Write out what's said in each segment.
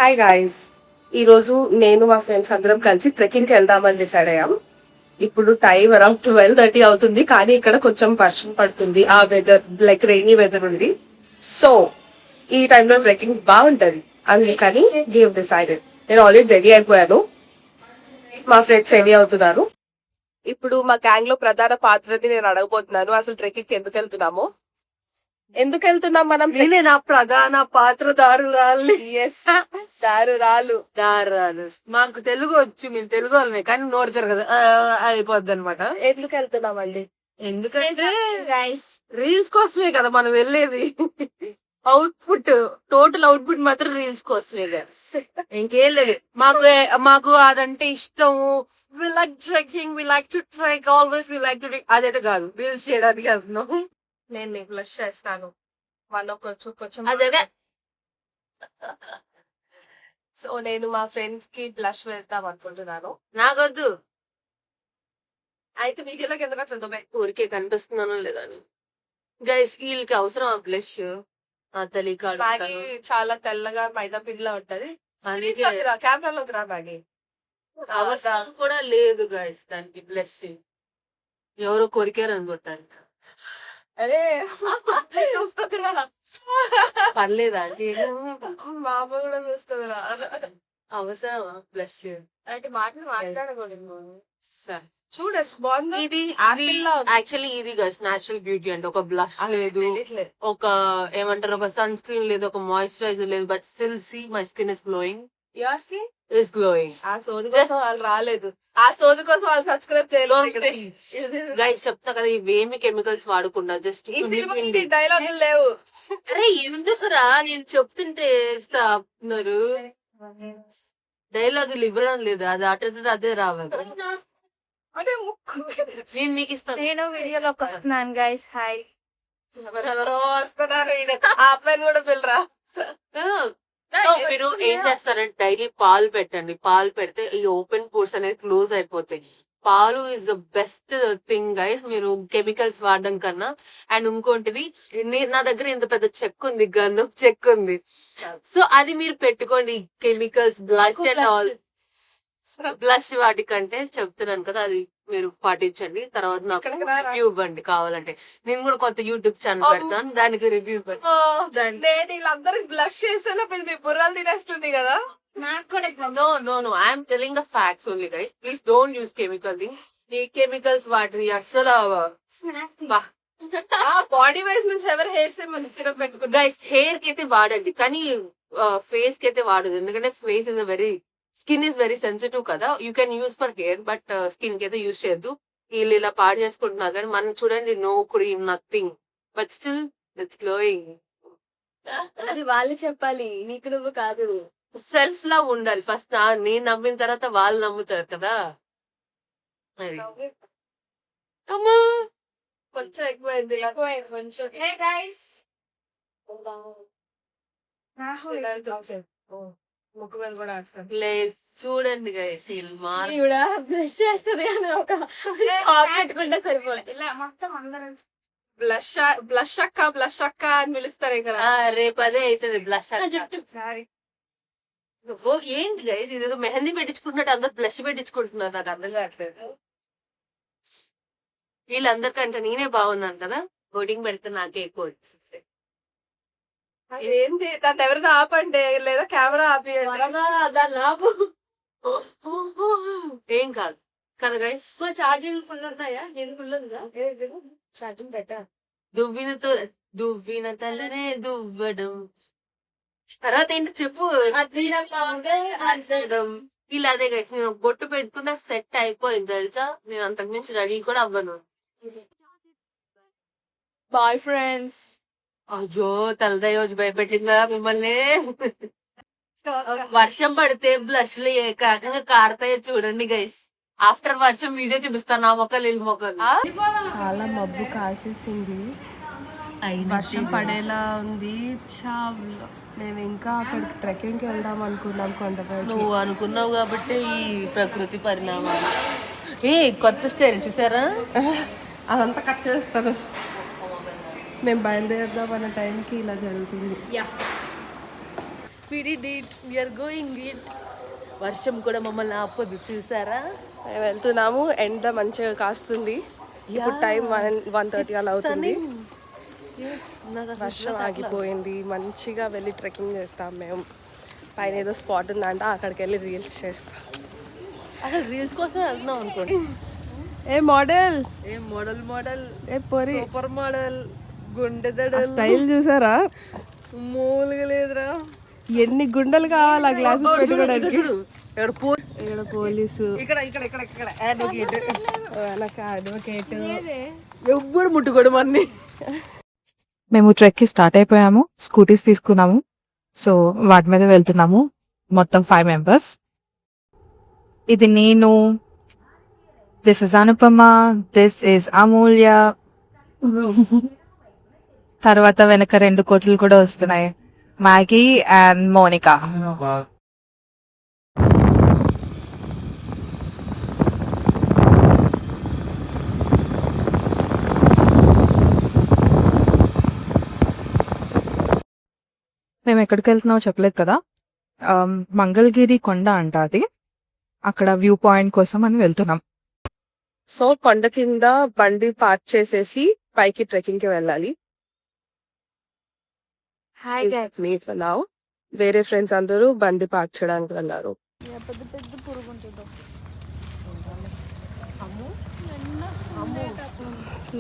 Hi guys, ఈరోజు నేను మా ఫ్రెండ్స్ అందరం కలిసి ట్రెక్కింగ్కి వెళ్దామని డిసైడ్ అయ్యాం. ఇప్పుడు టైం అరౌండ్ 12:30 అవుతుంది, కానీ ఇక్కడ కొంచెం వర్షం పడుతుంది. ఆ వెదర్ లైక్ రెయినీ వెదర్ ఉంది. సో ఈ టైంలో ట్రెక్కింగ్ బాగుంటది, అందుకని గేవ్ డిసైడెడ్. నేను ఆల్రెడీ రెడీ అయిపోయాను, మా ఫ్రెండ్స్ రెడీ అవుతున్నారు. ఇప్పుడు మా గ్యాంగ్ లో ప్రధాన పాత్రని నేను అడగబోతున్నాను, అసలు ట్రెక్కింగ్ ఎందుకు వెళ్తున్నాం మనం? నేనే నా ప్రధాన పాత్రదారురాలి. ఎస్, దారురాలు. మాకు తెలుగు వచ్చు, మేము తెలుగు వాళ్ళమే, కానీ నోరు తిరగదు అయిపోద్ది అనమాట. ఎందుకు వెళ్తున్నాం అండి? ఎందుకంటే రీల్స్ కోసమే కదా మనం వెళ్ళేది. అవుట్పుట్, టోటల్ అవుట్పుట్ మాత్రం రీల్స్ కోసమే కదా, ఇంకేం లేదు. మాకు అదంటే ఇష్టము. We like trekking, we like to trek, always we like to trek. అదైతే కాదు, రీల్స్ చేయడానికి వెళ్తున్నాం. నేను బ్లష్ చేస్తాను, వాళ్ళు కొంచెం అదే. సో నేను మా ఫ్రెండ్స్ కి బ్లష్ వేద్దాం అనుకుంటున్నాను. నాకొద్దు, అయితే వీడియోలోకి ఎందుకు వచ్చిందో ఊరికే కనిపిస్తున్నాను లేదా అని. గైస్, వీళ్ళకి అవసరం ఆ బ్లష్. మ్యాగీ చాలా తెల్లగా మైదా పిండిలా ఉంటది. అందుకే కెమెరాలోకి రా మ్యాగీ. అవసరం కూడా లేదు గైస్ దానికి బ్లష్. ఎవరో కొరికారు అనుకుంటారు. అరే చూస్తుందిరా, పర్లేదా అంటే మా అమ్మ కూడా చూస్తుందిరా. అవసరమా బ్లష్? అలాంటి మాటలు మాట్లాడకూడదు. చూడు బాగుంది. ఇది యాక్చువల్లీ ఇది న్యాచురల్ బ్యూటీ అంటే ఒక బ్లష్ లేదు, ఒక ఏమంటారు, ఒక సన్ స్క్రీన్ లేదు, ఒక మాయిశ్చరైజర్ లేదు, but still see my skin is glowing. Is glowing. ఆ సోది కోసం వాళ్ళు రాలేదు, ఆ సోది కోసం వాళ్ళు సబ్స్క్రైబ్ చేయలేదు. గైస్ చెప్తా కదా, ఇవేమి కెమికల్స్ వాడకుండా జస్ట్ డైలాగులు లేవు. అరే ఎందుకురా, నేను చెప్తుంటే చెప్తున్నారు. డైలాగులు ఇవ్వడం లేదు, అది అదే రావాలి. నేను మీకు ఇస్తాను. నేను వీడియోలోకి వస్తున్నాను గైస్. హాయ్. ఎవరెవరో వస్తున్నారు, ఆ అబ్బాయిని కూడా పిల్లరా. మీరు ఏం చేస్తారంటే డైలీ పాలు పెట్టండి. పాలు పెడితే ఈ ఓపెన్ పోర్స్ అనేది క్లోజ్ అయిపోతాయి. పాలు is the best thing guys, మీరు కెమికల్స్ వాడడం కన్నా. అండ్ ఇంకోటిది, నా దగ్గర ఇంత పెద్ద చెక్ ఉంది, గంధం చెక్ ఉంది. సో అది మీరు పెట్టుకోండి. Chemicals blush and all blush వాటికంటే చెప్తున్నాను కదా, అది మీరు పాటించండి. తర్వాత నాకు రివ్యూ ఇవ్వండి కావాలంటే. నేను కూడా కొత్త యూట్యూబ్ ఛానల్ పెడతాను, దానికి రివ్యూ ఇవ్వండి. నేను వీళ్ళందరికి బ్లష్ చేసేలా మీ బుర్రలు తినేస్తుంది కదా. No, I am telling the facts only, guys. Please don't use chemical things. ఈ కెమికల్స్ వాటి అస్సలు బాడీ వైజ్ నుంచి ఎవరు హెయిర్ సిరప్ పెట్టుకుంటారు. గైస్ హెయిర్ కి అయితే వాడండి, కానీ ఫేస్ కి అయితే వాడదు. ఎందుకంటే face is skin is very sensitive కదా. You can use for hair, but skin కి అయితే యూజ్ చేయొద్దు. వీళ్ళు ఇలా పాడు చేసుకుంటున్నారు, కానీ మనం చూడండి, no cream, nothing, but still it's glowing. అది వాళ్ళు చెప్పాలి, నీకు నువ్వు కాదు. సెల్ఫ్ లవ్ ఉండాలి ఫస్ట్. నేను నమ్మిన తర్వాత వాళ్ళు నమ్ముతారు కదా. అది అమ్మా కొంచెం ఎక్కువైంది. కొంచెం. హే గైస్, ముక్కు మీద కూడా వేస్తాను. లేదు చూడండి గైస్, బ్లష్ చేస్తుంది అని ఒక పెట్టుకుంటే సరిపోతుంది. ఇలా మొత్తం అందరం బ్లష్ అక్క అని పిలుస్తారు కదా. రేపు అదే అవుతుంది బ్లష్. సారీ, ఏంటి గైస్, ఇదేదో మెహందీ పెట్టించుకుంటున్నట్టు అందరు బ్లష్ పెట్టించుకుంటున్నారు. నాకు అర్థం కావట్లేదు. వీళ్ళందరికంటే నేనే బాగున్నాను కదా, ఓటింగ్ పెడితే నాకే ఎక్కువ వచ్చింది. ఏంది దాన్ని ఎవరైనా ఆపండి, లేదా కెమెరా ఆపియండి. ఆపు. ఏం కాదు కదా గైస్. ఛార్జింగ్ ఫుల్ ఉన్నాయా? నేను ఫుల్ ఉందా? ఛార్జింగ్ పెట్టా. దువ్విన తల్లనే దువ్వడం. తర్వాత ఏంటి చెప్పు. ఇలా అదే గైస్, నేను బొట్టు పెట్టుకున్నా సెట్ అయిపోయింది తెలుసా. నేను అంతకు మించి రెడీ కూడా అవ్వను. Boyfriends. అయ్యో తలదయోజు భయపెట్టిందా మిమ్మల్ని. వర్షం పడితే బ్లష్లు ఏకంగా కారతాయో చూడండి గైస్. ఆఫ్టర్ వర్షం వీడియో చూపిస్తాను, ఆ మొక్కలు ఇల్లు మొక్కలు. చాలా మబ్బు కాసేసింది, వర్షం పడేలా ఉంది. చాలా మేము ఇంకా అక్కడికి ట్రెక్కింగ్కి వెళ్దాం అనుకున్నాం కొండపై. నువ్వు అనుకున్నావు కాబట్టి ఈ ప్రకృతి పరిణామాలు. కొత్త స్టైల్ చూసారా, అదంతా కట్ చేస్తాను. మేము బయలుదేరదాం అన్న టైంకి ఇలా జరుగుతుంది. we did it, we are going it. వర్షం కూడా మమ్మల్ని ఆపదు చూసారా. మేము వెళ్తున్నాము, ఎండ మంచిగా కాస్తుంది. ఇప్పుడు టైం 1:30 అలా అవుతుంది. వర్షం ఆగిపోయింది, మంచిగా వెళ్ళి ట్రెక్కింగ్ చేస్తాం మేము. పైన ఏదో స్పాట్ ఉందంట, అక్కడికి వెళ్ళి రీల్స్ చేస్తాం. అసలు రీల్స్ కోసం వెళ్తున్నాం అనుకోండి. ఏ మోడల్, ఏ మోడల్ ఏ పొరి, సూపర్ మోడల్, గుండెదడ స్టైల్ చూసారా? మూలుగా లేదురా. ఎన్ని గుండెలు కావాలి ఆ గ్లాసెస్ పెట్టుకోవడానికి. ఇక్కడ పోలీసు, ఇక్కడ ఇక్కడ ఇక్కడ ఇక్కడ అడ్వకేట్, వెనక అడ్వకేట్, ఎవ్వడు ముట్టుకోడు మన్ని. మేము ట్రెక్కి స్టార్ట్ అయిపోయాము, స్కూటీస్ తీసుకున్నాము. సో వాటి మీద వెళ్తున్నాము. మొత్తం 5 members. ఇది నేను, this is Anupama, this is Amulya. తర్వాత వెనక 2 కోతులు కూడా వస్తున్నాయి, మ్యాగీ అండ్ మోనికా. మేము ఎక్కడికి వెళ్తున్నామో చెప్పలేదు కదా. మంగళగిరి కొండ అంట అది. అక్కడ వ్యూ పాయింట్ కోసం అని వెళ్తున్నాం. సో కొండ కింద బండి పార్క్ చేసేసి పైకి ట్రెక్కింగ్ కి వెళ్ళాలి. Me for now. వేరే ఫ్రెండ్స్ అందరూ బండి పార్క్ చేయడానికి వెళ్ళారు.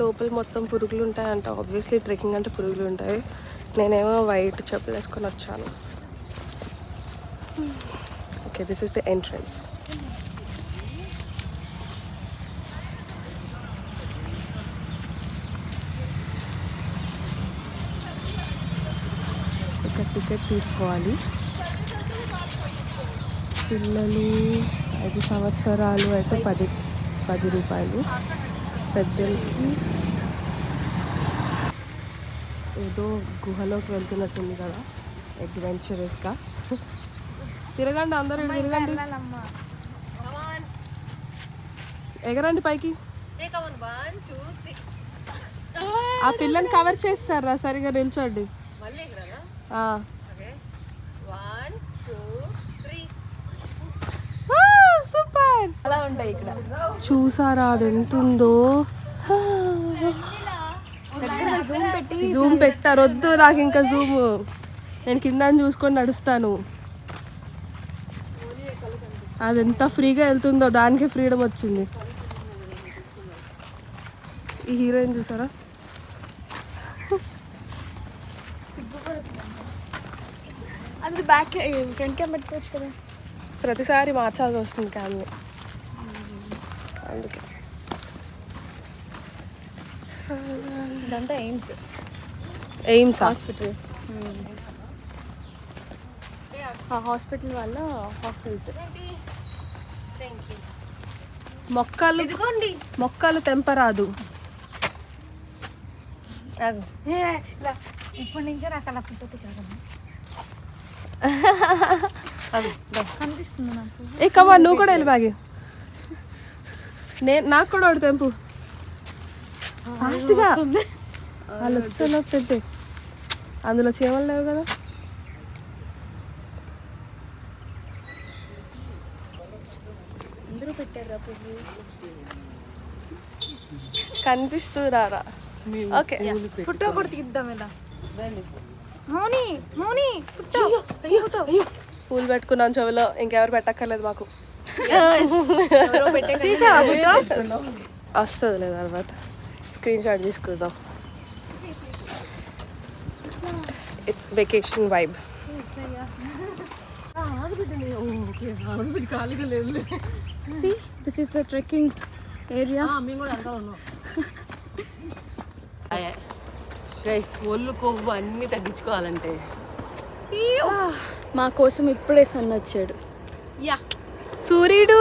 లోపల మొత్తం పురుగులు ఉంటాయంట. ఆబ్వియస్లీ ట్రెక్కింగ్ అంటే పురుగులు ఉంటాయి. నేనేమో వైట్ చెప్పులు వేసుకొని వచ్చాను. Okay, this is the entrance. ఇక్కడ టికెట్ తీసుకోవాలి. పిల్లలు 5 సంవత్సరాలు అయితే 10 రూపాయలు. పెద్దలకి ఏదో గుహలోకి వెళ్తున్నట్టుంది కదా, అడ్వెంచరస్గా. తిరగండి అందరూ, తిరగండి, ఎగరండి పైకి. ఆ పిల్లని కవర్ చేస్తారా, సరిగా నిల్చోండి. సూపర్. అలా ఉంటాయి ఇక్కడ. చూసారా అది ఎంత ఉందో? జూమ్ పెట్టారు, వద్దు నాకు ఇంకా జూమ్. నేను కింద చూసుకొని నడుస్తాను. అది ఎంత ఫ్రీగా వెళ్తుందో, దానికి ఫ్రీడమ్ వచ్చింది. ఈ హీరోయిన్ చూసారా? అది బ్యాక్ ఫ్రంట్ క్యామ్ పెట్టుకోవచ్చు కదా. ప్రతిసారి మార్చాల్సి వస్తుంది కానీ అందుకే. ఇదంతా ఎయిమ్స్ హాస్పిటల్. ఆ హాస్పిటల్ వల్ల హాస్టల్స్. మొక్కలు తెంపరాదు. ఇప్పటి నుంచే నాకు అలా పుట్టదు కదా కనిపిస్తుంది నాకు. ఏ కమా, నువ్వు కూడా వెళ్ళి బాగి. నాకు కూడా ఒకటి తెంపు ఫాస్ట్గా. వాళ్ళు వచ్చేలోపు తెంపే. అందులో చీమలు లేవు కదా. అందరూ పెట్టారు పువ్వు. కనిపిస్తున్నారా? ఓకే, ఫోటో కూడా తీద్దాం ఇలా. మౌని మౌని పూలు పెట్టుకున్నాను చెవిలో, ఇంకెవరు పెట్టక్కర్లేదు మాకు. వస్తుంది లేదా తర్వాత స్క్రీన్ షాట్ తీసుకుందాం. It's vacation vibe. See, this is the trekking area. ఒళ్ళు కొవ్వు అన్ని తగ్గించుకోవాలంటే మా కోసం ఇప్పుడే సన్ వచ్చాడు. సూర్యుడు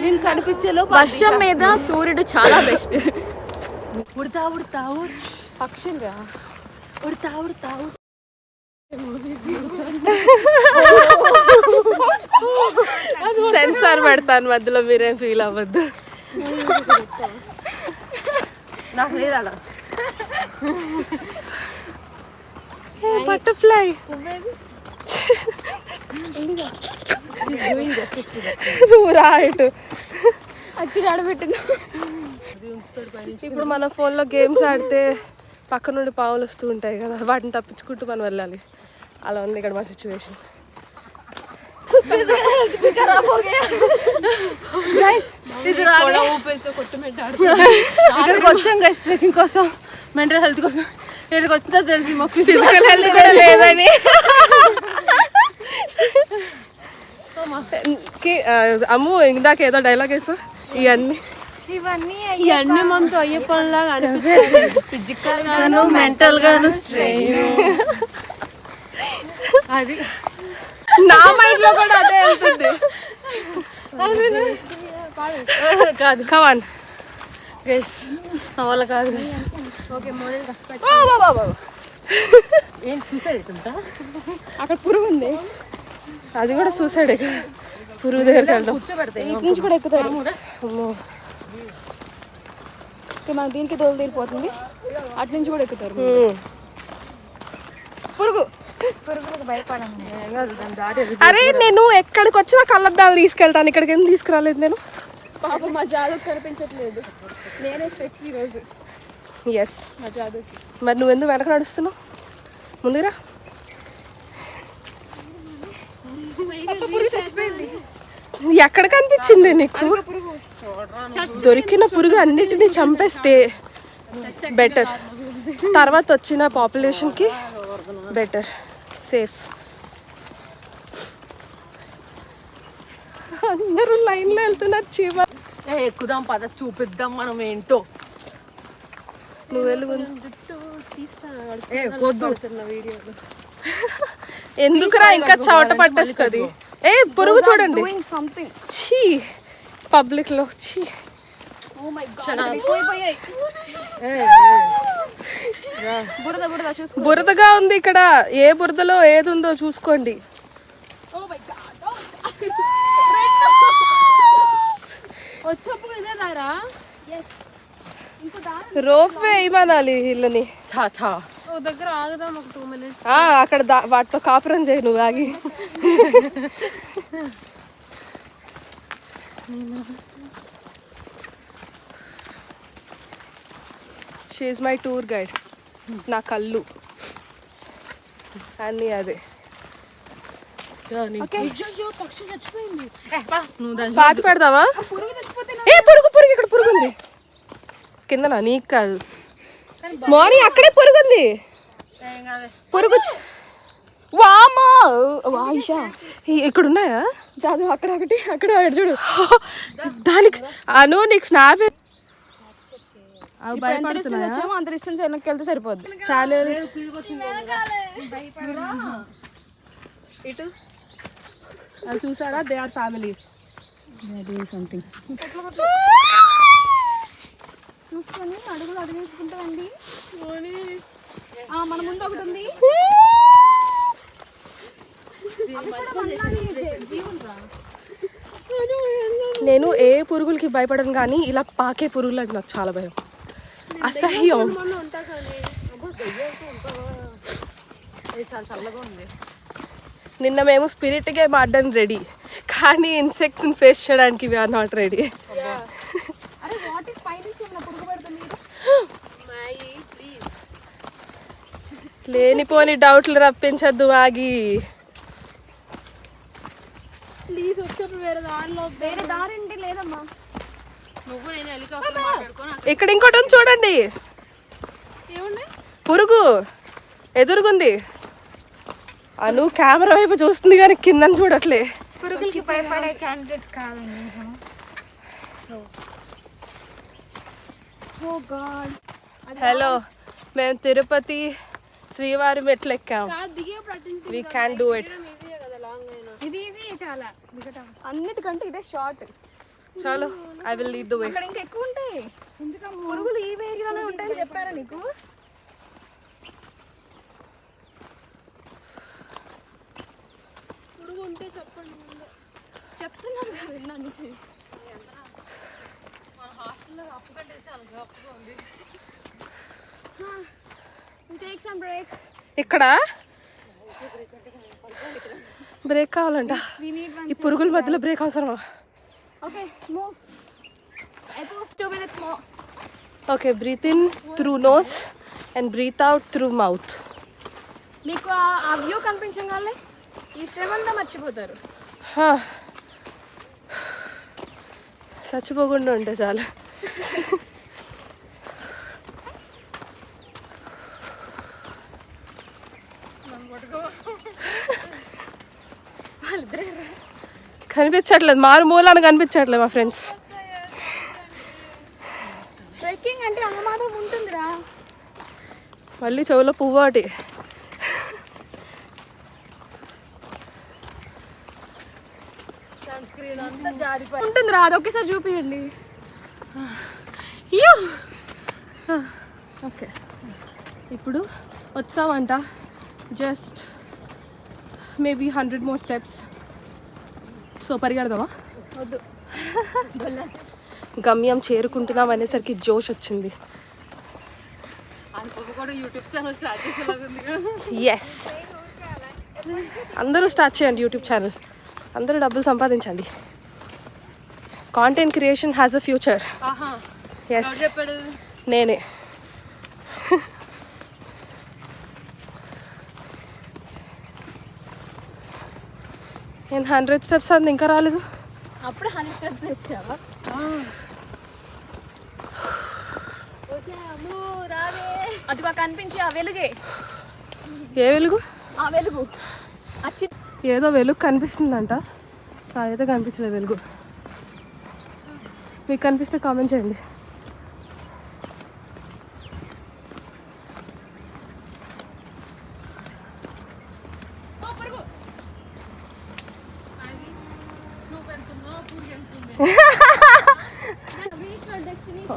నేను కనిపించేలో వర్షం మీద సూర్యుడు చాలా బెస్ట్. ఉడతా ఉడతా పక్షులు రా. ఉడతా ఉడతా సెన్సార్ పెడతాను మధ్యలో, మీరేం ఫీల్ అవ్వద్దు. నాకు లేదా బటర్ఫ్లై నువ్వు రా ఇటు. అచ్చి ఆడబెట్టింది. ఇప్పుడు మన ఫోన్లో గేమ్స్ ఆడితే పక్క నుండి పావులు వస్తూ ఉంటాయి కదా, వాటిని తప్పించుకుంటూ మనం వెళ్ళాలి. అలా ఉంది ఇక్కడ మా సిచ్యువేషన్. ఇక్కడికి వచ్చాం గైస్ ట్రెక్కింగ్ కోసం, మెంటల్ హెల్త్ కోసం. ఇక్కడికి వచ్చిన తెలిసి మాకు ఫిజికల్ హెల్త్ కూడా లేదని. అమ్ము ఇందాక ఏదో డైలాగ్ వేసా, ఇవన్నీ ఇవన్నీ మనతో అయ్యే పనిలాగా అనిపిస్తుంది. ఫిజికల్ గాను మెంటల్ గాను స్ట్రెయిన్. అది నా మైండ్ లో కూడా అదే వెళ్తుంది. కాదు కమాన్ గైస్ అవ్వాలి కాదు. ఓకే ఏంటి సూసైడ్ అవుతుంటా? అక్కడ పురుగు ఉంది, అది కూడా సూసైడ్. పురుగు దగ్గరికి వెళ్దాం. ఇటు నుంచి కూడా ఎక్కుతారు. మన దీనికి తోలు తీరిపోతుంది, అటు నుంచి కూడా ఎక్కుతారు. పురుగు అరే నేను ఎక్కడికి వచ్చినా కళ్ళద్దాలు తీసుకెళ్తాను, ఇక్కడికి ఎందుకు తీసుకురాలేదు నేను? పాప మా జాదుకు కనిపించట్లేదు, నేనే స్పెక్స్ ఈరోజు. ఎస్, మా జాదుకి మరి నువ్వెందుకు వెనక నడుస్తున్నావు? ముందురా. పురుగు చచ్చిపోయింది. ఎక్కడ కనిపించింది నీకు? దొరికిన పురుగు అన్నిటినీ చంపేస్తే బెటర్, తర్వాత వచ్చిన పాపులేషన్కి బెటర్, సేఫ్. అందరూ లైన్లో వెళ్తున్నారు. చీమ ఎక్కుదాం పద, చూపిద్దాం మనం ఏంటో. నువ్వు వెళ్ళు. ఎందుకురా ఇంకా చవట పట్టేస్తుంది. ఏ పురుగు చూడండి. సంథింగ్ ఛీ, పబ్లిక్ లో ఛీ. బురద బురద చూసుకో. బురదగా ఉంది ఇక్కడ. ఏ బురదలో ఏది ఉందో చూసుకోండి. వచ్చేప్పుడు ఇదే దారా రోప్ వే ఇవ్వాలి వీళ్ళని. ఒక దగ్గర ఆగుదాం ఒక 2 minutes. అక్కడ వాటితో కాపురం చేయి నువ్వు ఆగి. She is my tour guide. నా కళ్ళు అన్నీ అదే. పక్షి చచ్చిపోయింది. పాత పెడదామా? ఏ పురుగు పురుగు, ఇక్కడ పురుగు ఉంది కిందనా, నీకు కాదు మార్నింగ్ అక్కడే పురుగు ఉంది. పురుగు వామా వాయిషా ఇక్కడ ఉన్నాయా? జాదు అక్కడ ఒకటి, అక్కడ ఒకటి చూడు. దానికి అను నీకు స్నాప్ వచ్చామో అంత డిస్టెన్స్ వెనక్కి వెళ్తే సరిపోద్ది. చాలా ఇటు అది చూసారా? They are family. సంథింగ్ చూసుకొని అడుగులు అడిగించుకుంటామండి. మన ముందు ఒకటి ఉంది. నేను ఏ పురుగులకి భయపడను, కానీ ఇలా పాకే పురుగులు అంటే నాకు చాలా భయం, అసహ్యం. నిన్న మేము స్పిరిట్ గేమ్ ఆడడానికి రెడీ, కానీ ఇన్సెక్ట్స్ని ఫేస్ చేయడానికి వీఆర్ నాట్ రెడీ. లేనిపోని డౌట్లు రప్పించద్దు మాగి. ప్లీజ్ వచ్చేప్పుడు వేరే దారిలో. వేరే దారి ఏంటి లేదమ్మా. నువ్వు నేను హెలికాప్టర్ మాట్లాడుకోను. ఇక్కడ ఇంకోటి ఉంది చూడండి, ఏముంది? పురుగు ఎదురుగుంది. అను కెమెరా వైపు చూస్తుంది కానీ కిందని చూడట్లే. పురుగులకి భయపడే క్యాండిడేట్ కాదండి. ఓ గాడ్. హలో, మేము తిరుపతి శ్రీవారి మెట్లు ఎక్కాం. We can do it. ఇది ఈజీ చాలా. అన్నిటికంటే ఇదే షార్ట్. చాలు, I will lead the way. అక్కడ ఇంకా ఎక్కువ ఉంటాయి. పురుగులు ఈ ఏరియాలోనే ఉంటాయని చెప్పారా నీకు? పురుగు ఉంటే చెప్పండి. చెప్తున్నాను కదా విన్నా నుంచి. మన హాస్టల్లో అప్పు కంటే చాలా గొప్పగా ఉంది. Take some break. ఇక్కడ బ్రేక్ కావాలంట. ఈ పురుగుల మధ్యలో బ్రేక్ అవసరమా? Okay move. It was 2 minutes more. Okay, breathe in through nose and breathe out through mouth. మీకు ఆ వ్యూ కనిపించగానే ఈ శ్రమ అంతా మర్చిపోతారు. చచ్చిపోకుండా ఉంటే చాలు. కనిపించట్లేదు, మారుమూలాన కనిపించట్లేదు మా ఫ్రెండ్స్. ట్రెక్కింగ్ అంటే అంత మాత్రం ఉంటుందిరా. మళ్ళీ చెవులో పువ్వు ఒకటి. ఉంటుందిరా, అది ఒకేసారి చూపియండి. ఓకే, ఇప్పుడు వచ్చామంట. Just maybe 100 more steps. So పరిగెడదామా? వద్దు. గమ్యం చేరుకుంటున్నాం అనేసరికి జోష్ వచ్చింది. యూట్యూబ్ ఛానల్ స్టార్ట్ చేసేలాగా. ఎస్, అందరూ స్టార్ట్ చేయండి యూట్యూబ్ ఛానల్. అందరూ డబ్బులు సంపాదించండి. Content creation has a future. Yes, చెప్పాడు నేనే. నేను 100 steps అంది ఇంకా రాలేదు. అప్పుడు 100 steps వేసావా? అదిగో కనిపించే ఆ వెలుగే. ఏ వెలుగు? ఆ వెలుగు ఏదో వెలుగు కనిపిస్తుందంట, అయితే కనిపించలేదు వెలుగు. మీకు కనిపిస్తే కామెంట్ చేయండి.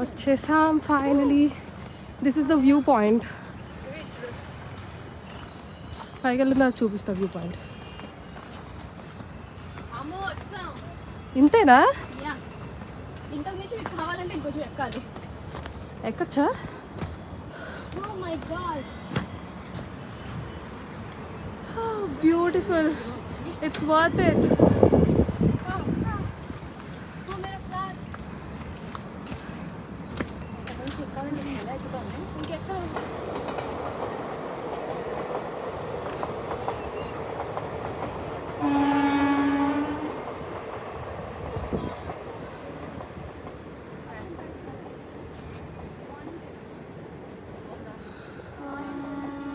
వచ్చేసాం finally. This is the view point. పైకి వెళ్ళి నాకు చూపిస్తా వ్యూ పాయింట్. ఇంతేనా? ఇంతకు మించి మీకు కావాలంటే ఇంకొంచెం ఎక్కాలి. ఎక్కచ్చా? Oh my god. Oh, beautiful. It's worth it.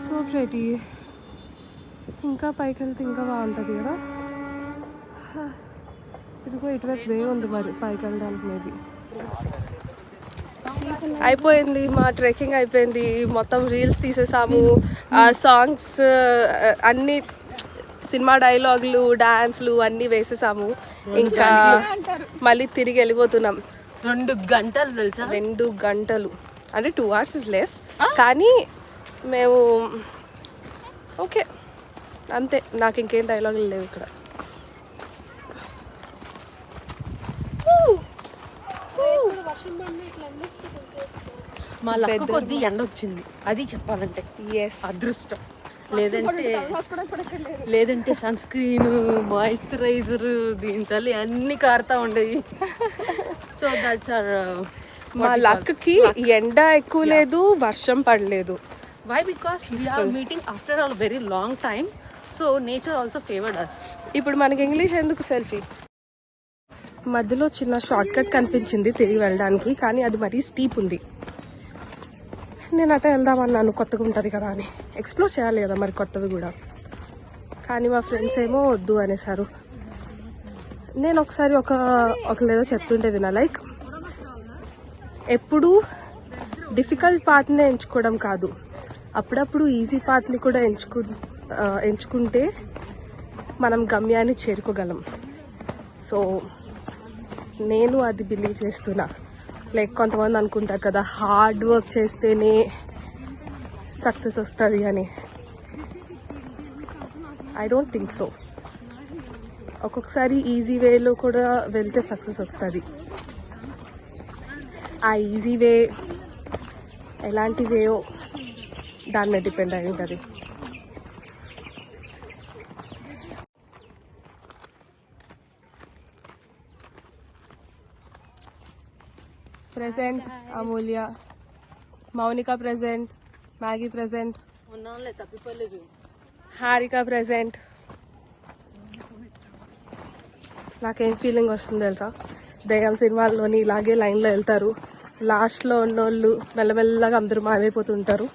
So pretty. ఇంకా పైకి వెళ్తే ఇంకా బాగుంటుంది కదా. ఇదిగో ఇటువైపు వే ఉంది మరి పైకి వెళ్ళడానికి. మేబీ అయిపోయింది మా ట్రెక్కింగ్, అయిపోయింది. మొత్తం రీల్స్ తీసేసాము, సాంగ్స్ అన్నీ, సినిమా డైలాగులు, డాన్స్లు అన్నీ వేసేసాము. ఇంకా మళ్ళీ తిరిగి వెళ్ళిపోతున్నాం. 2 గంటలు తెలుసా? 2 గంటలు అంటే 2 hours ఇస్ లెస్, కానీ మేము ఓకే అంతే. నాకు ఇంకేం డైలాగులు లేవు ఇక్కడ. మా లక్ కొద్ది ఎండ వచ్చింది, అది చెప్పాలంటే. ఎస్, అదృష్టం. లేదంటే సన్ స్క్రీన్, మాయిశ్చరైజర్, దీని తల్లి అన్ని కారుతా ఉండేవి. సో దట్స్ అవర్ మా లక్కి ఎండ ఎక్కువ లేదు, వర్షం పడలేదు. Why? Because we are meeting after a very long time, so nature also favored us. ఇప్పుడు మనకి ఇంగ్లీష్ ఎందుకు? సెల్ఫీ. మధ్యలో చిన్న షార్ట్ కట్ కనిపించింది తిరిగి వెళ్ళడానికి, కానీ అది మరీ స్టీప్ ఉంది. నేను అట్లా వెళ్దామన్నాను, కొత్తగా ఉంటుంది కదా అని. ఎక్స్ప్లోర్ చేయాలి కదా మరి కొత్తవి కూడా. కానీ మా ఫ్రెండ్స్ ఏమో వద్దు అనేసారు. నేను ఒకసారి ఒకలేదో చెప్తుంటే విన్నా, లైక్ ఎప్పుడు డిఫికల్ట్ పాత్నే ఎంచుకోవడం కాదు, అప్పుడప్పుడు ఈజీ పాత్ని కూడా ఎంచుకుంటే మనం గమ్యాన్ని చేరుకోగలం. సో నేను అది బిలీవ్ చేస్తున్నా. లైక్ కొంతమంది అనుకుంటారు కదా హార్డ్ వర్క్ చేస్తేనే సక్సెస్ వస్తుంది అని. I don't think so. ఒక్కొక్కసారి ఈజీ వేలో కూడా వెళ్తే సక్సెస్ వస్తుంది. ఆ ఈజీ వే ఎలాంటి వేయో దాని మీద డిపెండ్ అయి ఉంటుంది. Present Amulya, Mounika present, Maggie present, ఉన్నాలే తప్పిపోలేదు. హారిక ప్రెసెంట్. నాకేం ఫీలింగ్ వస్తుంది తెలుసా, దయ్యం సినిమాల్లోని ఇలాగే లైన్లో వెళ్తారు, లాస్ట్లో ఉన్నోళ్ళు మెల్లమెల్లగా అందరూ మాయమైపోతుంటారు.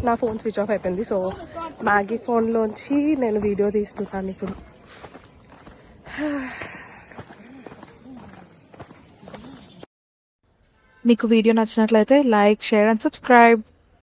నా ఫోన్ స్విచ్ ఆఫ్ అయిపోయింది, సో మ్యాగీ ఫోన్లోంచి నేను వీడియో తీస్తున్నాను ఇప్పుడు. మీకు వీడియో నచ్చినట్లయితే లైక్, షేర్ అండ్ సబ్స్క్రైబ్.